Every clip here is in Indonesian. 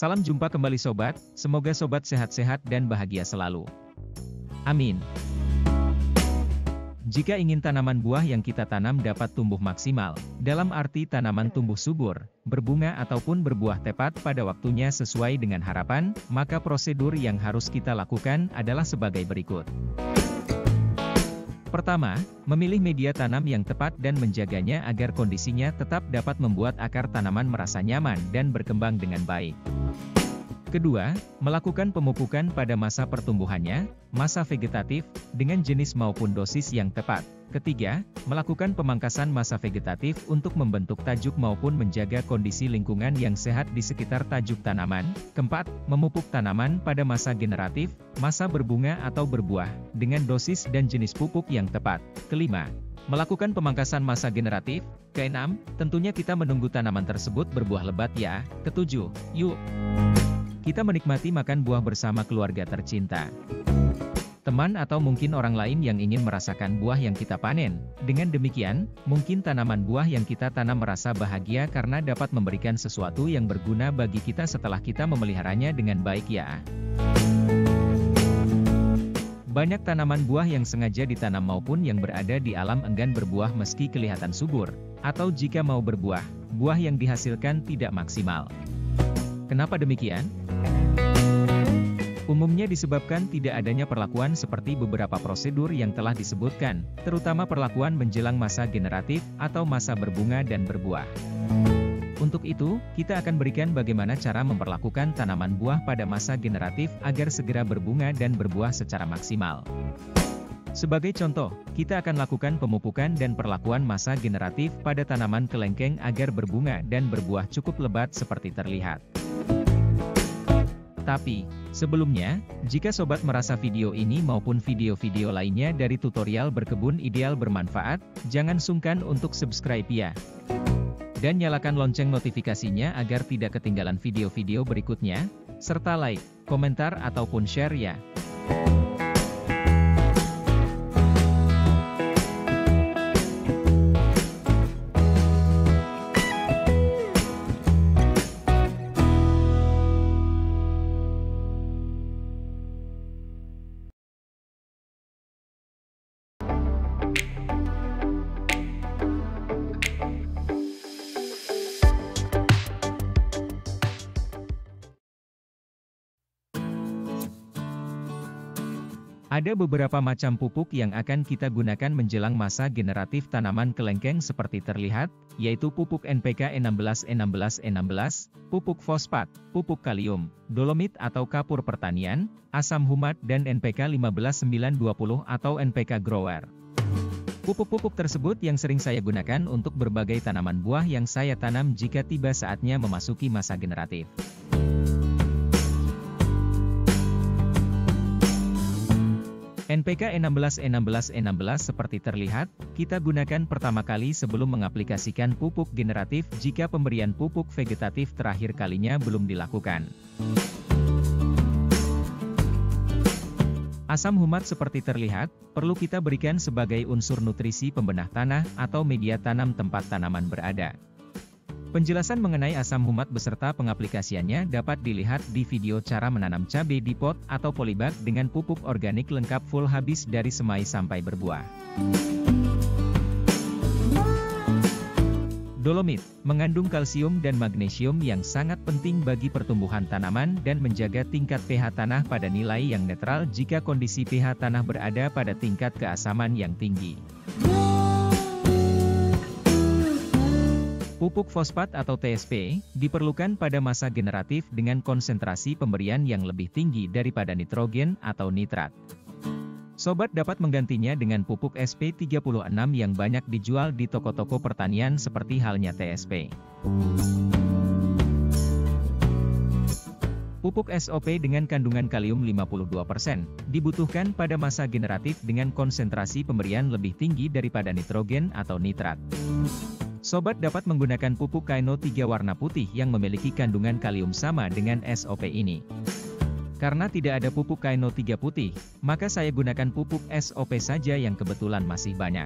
Salam jumpa kembali sobat, semoga sobat sehat-sehat dan bahagia selalu. Amin. Jika ingin tanaman buah yang kita tanam dapat tumbuh maksimal, dalam arti tanaman tumbuh subur, berbunga ataupun berbuah tepat pada waktunya sesuai dengan harapan, maka prosedur yang harus kita lakukan adalah sebagai berikut. Pertama, memilih media tanam yang tepat dan menjaganya agar kondisinya tetap dapat membuat akar tanaman merasa nyaman dan berkembang dengan baik. Kedua, melakukan pemupukan pada masa pertumbuhannya, masa vegetatif, dengan jenis maupun dosis yang tepat. Ketiga, melakukan pemangkasan masa vegetatif untuk membentuk tajuk maupun menjaga kondisi lingkungan yang sehat di sekitar tajuk tanaman. Keempat, memupuk tanaman pada masa generatif, masa berbunga atau berbuah, dengan dosis dan jenis pupuk yang tepat. Kelima, melakukan pemangkasan masa generatif. Keenam, tentunya kita menunggu tanaman tersebut berbuah lebat ya. Ketujuh, yuk kita menikmati makan buah bersama keluarga tercinta, teman atau mungkin orang lain yang ingin merasakan buah yang kita panen. Dengan demikian, mungkin tanaman buah yang kita tanam merasa bahagia karena dapat memberikan sesuatu yang berguna bagi kita setelah kita memeliharanya dengan baik ya. Banyak tanaman buah yang sengaja ditanam maupun yang berada di alam enggan berbuah meski kelihatan subur, atau jika mau berbuah, buah yang dihasilkan tidak maksimal. Kenapa demikian? Umumnya disebabkan tidak adanya perlakuan seperti beberapa prosedur yang telah disebutkan, terutama perlakuan menjelang masa generatif atau masa berbunga dan berbuah. Untuk itu, kita akan berikan bagaimana cara memperlakukan tanaman buah pada masa generatif agar segera berbunga dan berbuah secara maksimal. Sebagai contoh, kita akan lakukan pemupukan dan perlakuan masa generatif pada tanaman kelengkeng agar berbunga dan berbuah cukup lebat seperti terlihat. Tapi, sebelumnya, jika sobat merasa video ini maupun video-video lainnya dari tutorial berkebun ideal bermanfaat, jangan sungkan untuk subscribe ya. Dan nyalakan lonceng notifikasinya agar tidak ketinggalan video-video berikutnya, serta like, komentar ataupun share ya. Ada beberapa macam pupuk yang akan kita gunakan menjelang masa generatif tanaman kelengkeng seperti terlihat, yaitu pupuk NPK E16E16E16, pupuk fosfat, pupuk kalium, dolomit atau kapur pertanian, asam humat dan NPK 15920 atau NPK grower. Pupuk-pupuk tersebut yang sering saya gunakan untuk berbagai tanaman buah yang saya tanam jika tiba saatnya memasuki masa generatif. NPK E16E16E16 seperti terlihat, kita gunakan pertama kali sebelum mengaplikasikan pupuk generatif jika pemberian pupuk vegetatif terakhir kalinya belum dilakukan. Asam humat seperti terlihat, perlu kita berikan sebagai unsur nutrisi pembenah tanah atau media tanam tempat tanaman berada. Penjelasan mengenai asam humat beserta pengaplikasiannya dapat dilihat di video cara menanam cabai di pot atau polybag dengan pupuk organik lengkap full habis dari semai sampai berbuah. Dolomit mengandung kalsium dan magnesium yang sangat penting bagi pertumbuhan tanaman dan menjaga tingkat pH tanah pada nilai yang netral jika kondisi pH tanah berada pada tingkat keasaman yang tinggi. Pupuk fosfat atau TSP, diperlukan pada masa generatif dengan konsentrasi pemberian yang lebih tinggi daripada nitrogen atau nitrat. Sobat dapat menggantinya dengan pupuk SP36 yang banyak dijual di toko-toko pertanian seperti halnya TSP. Pupuk SOP dengan kandungan kalium 52%, dibutuhkan pada masa generatif dengan konsentrasi pemberian lebih tinggi daripada nitrogen atau nitrat. Sobat dapat menggunakan pupuk Kaino 3 warna putih yang memiliki kandungan kalium sama dengan SOP ini. Karena tidak ada pupuk Kaino 3 putih, maka saya gunakan pupuk SOP saja yang kebetulan masih banyak.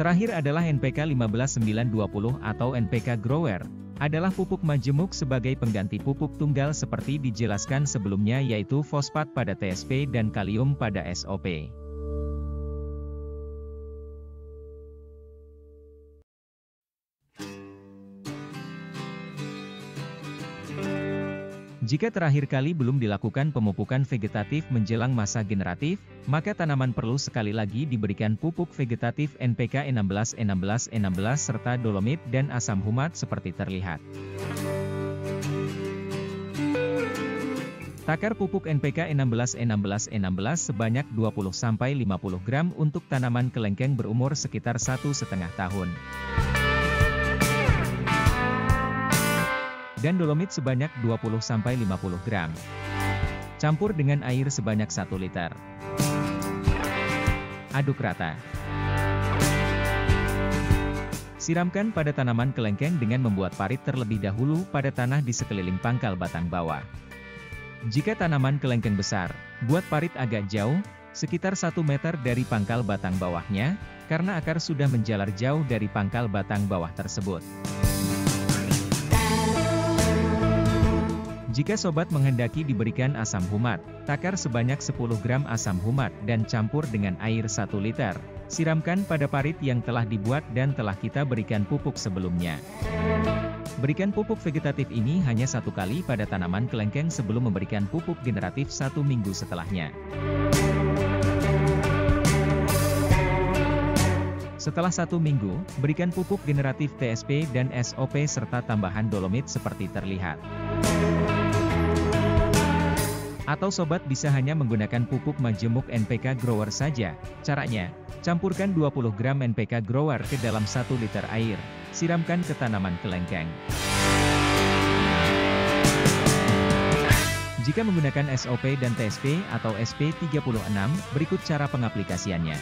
Terakhir adalah NPK 15920 atau NPK Grower, adalah pupuk majemuk sebagai pengganti pupuk tunggal seperti dijelaskan sebelumnya, yaitu fosfat pada TSP dan kalium pada SOP. Jika terakhir kali belum dilakukan pemupukan vegetatif menjelang masa generatif, maka tanaman perlu sekali lagi diberikan pupuk vegetatif NPK 16 serta dolomit dan asam humat seperti terlihat. Takar pupuk NPK 16 sebanyak 20-50 gram untuk tanaman kelengkeng berumur sekitar 1,5 tahun. Dan dolomit sebanyak 20-50 gram. Campur dengan air sebanyak 1 liter. Aduk rata. Siramkan pada tanaman kelengkeng dengan membuat parit terlebih dahulu pada tanah di sekeliling pangkal batang bawah. Jika tanaman kelengkeng besar, buat parit agak jauh, sekitar 1 meter dari pangkal batang bawahnya, karena akar sudah menjalar jauh dari pangkal batang bawah tersebut. Jika sobat menghendaki diberikan asam humat, takar sebanyak 10 gram asam humat dan campur dengan air 1 liter. Siramkan pada parit yang telah dibuat dan telah kita berikan pupuk sebelumnya. Berikan pupuk vegetatif ini hanya 1 kali pada tanaman kelengkeng sebelum memberikan pupuk generatif 1 minggu setelahnya. Setelah 1 minggu, berikan pupuk generatif TSP dan SOP serta tambahan dolomit seperti terlihat. Atau sobat bisa hanya menggunakan pupuk majemuk NPK Grower saja. Caranya, campurkan 20 gram NPK Grower ke dalam 1 liter air. Siramkan ke tanaman kelengkeng. Jika menggunakan SOP dan TSP atau SP36, berikut cara pengaplikasiannya.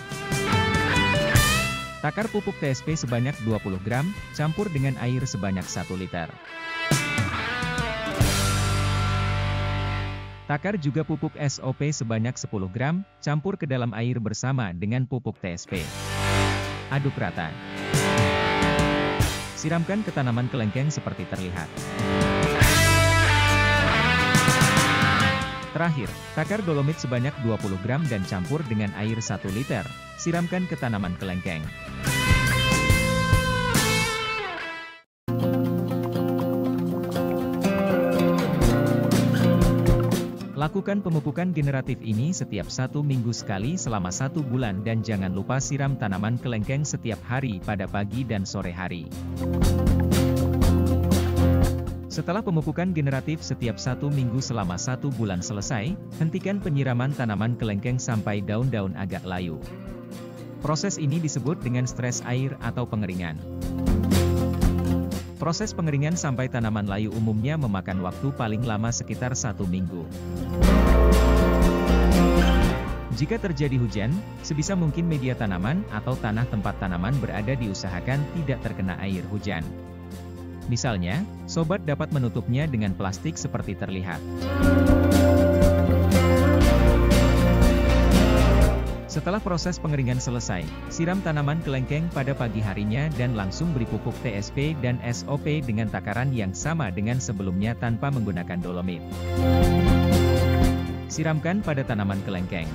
Takar pupuk TSP sebanyak 20 gram, campur dengan air sebanyak 1 liter. Takar juga pupuk SOP sebanyak 10 gram, campur ke dalam air bersama dengan pupuk TSP. Aduk rata. Siramkan ke tanaman kelengkeng seperti terlihat. Terakhir, takar dolomit sebanyak 20 gram dan campur dengan air 1 liter. Siramkan ke tanaman kelengkeng. Lakukan pemupukan generatif ini setiap 1 minggu sekali selama 1 bulan dan jangan lupa siram tanaman kelengkeng setiap hari pada pagi dan sore hari. Setelah pemupukan generatif setiap 1 minggu selama 1 bulan selesai, hentikan penyiraman tanaman kelengkeng sampai daun-daun agak layu. Proses ini disebut dengan stres air atau pengeringan. Proses pengeringan sampai tanaman layu umumnya memakan waktu paling lama sekitar 1 minggu. Jika terjadi hujan, sebisa mungkin media tanaman atau tanah tempat tanaman berada diusahakan tidak terkena air hujan. Misalnya, sobat dapat menutupnya dengan plastik seperti terlihat. Setelah proses pengeringan selesai, siram tanaman kelengkeng pada pagi harinya dan langsung beri pupuk TSP dan SOP dengan takaran yang sama dengan sebelumnya tanpa menggunakan dolomit. Siramkan pada tanaman kelengkeng.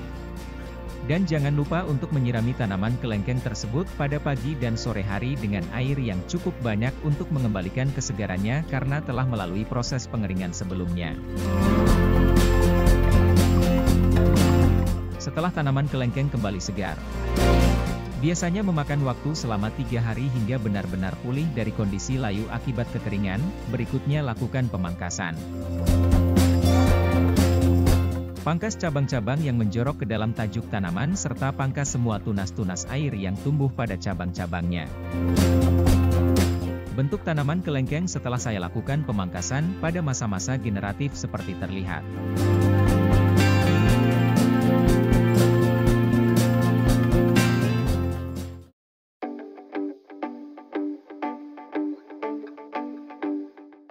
Dan jangan lupa untuk menyirami tanaman kelengkeng tersebut pada pagi dan sore hari dengan air yang cukup banyak untuk mengembalikan kesegarannya karena telah melalui proses pengeringan sebelumnya. Setelah tanaman kelengkeng kembali segar, biasanya memakan waktu selama 3 hari hingga benar-benar pulih dari kondisi layu akibat kekeringan. Berikutnya lakukan pemangkasan. Pangkas cabang-cabang yang menjorok ke dalam tajuk tanaman serta pangkas semua tunas-tunas air yang tumbuh pada cabang-cabangnya. Bentuk tanaman kelengkeng setelah saya lakukan pemangkasan pada masa-masa generatif seperti terlihat.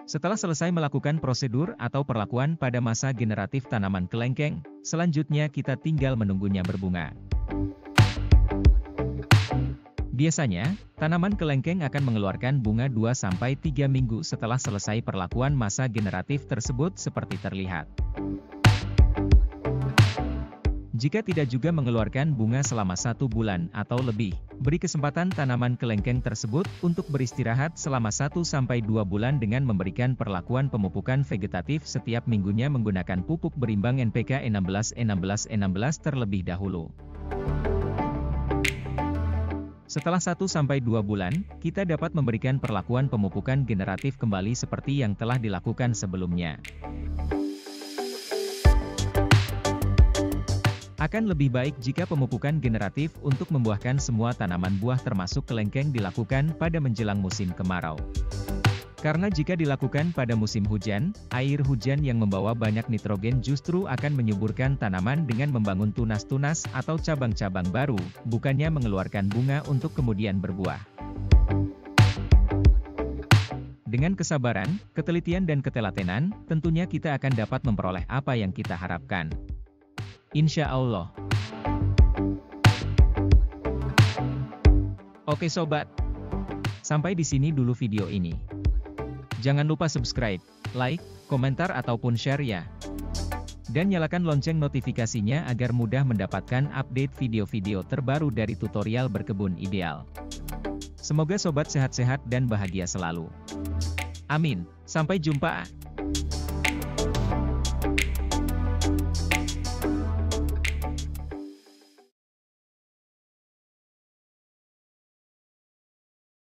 Setelah selesai melakukan prosedur atau perlakuan pada masa generatif tanaman kelengkeng, selanjutnya kita tinggal menunggunya berbunga. Biasanya, tanaman kelengkeng akan mengeluarkan bunga 2-3 minggu setelah selesai perlakuan masa generatif tersebut seperti terlihat. Jika tidak juga mengeluarkan bunga selama 1 bulan atau lebih, beri kesempatan tanaman kelengkeng tersebut untuk beristirahat selama 1-2 bulan dengan memberikan perlakuan pemupukan vegetatif setiap minggunya menggunakan pupuk berimbang NPK 16-16-16 terlebih dahulu. Setelah 1-2 bulan, kita dapat memberikan perlakuan pemupukan generatif kembali seperti yang telah dilakukan sebelumnya. Akan lebih baik jika pemupukan generatif untuk membuahkan semua tanaman buah termasuk kelengkeng dilakukan pada menjelang musim kemarau. Karena jika dilakukan pada musim hujan, air hujan yang membawa banyak nitrogen justru akan menyuburkan tanaman dengan membangun tunas-tunas atau cabang-cabang baru, bukannya mengeluarkan bunga untuk kemudian berbuah. Dengan kesabaran, ketelitian dan ketelatenan, tentunya kita akan dapat memperoleh apa yang kita harapkan. Insya Allah. Oke sobat, sampai di sini dulu video ini. Jangan lupa subscribe, like, komentar ataupun share ya. Dan nyalakan lonceng notifikasinya agar mudah mendapatkan update video-video terbaru dari tutorial berkebun ideal. Semoga sobat sehat-sehat dan bahagia selalu. Amin. Sampai jumpa.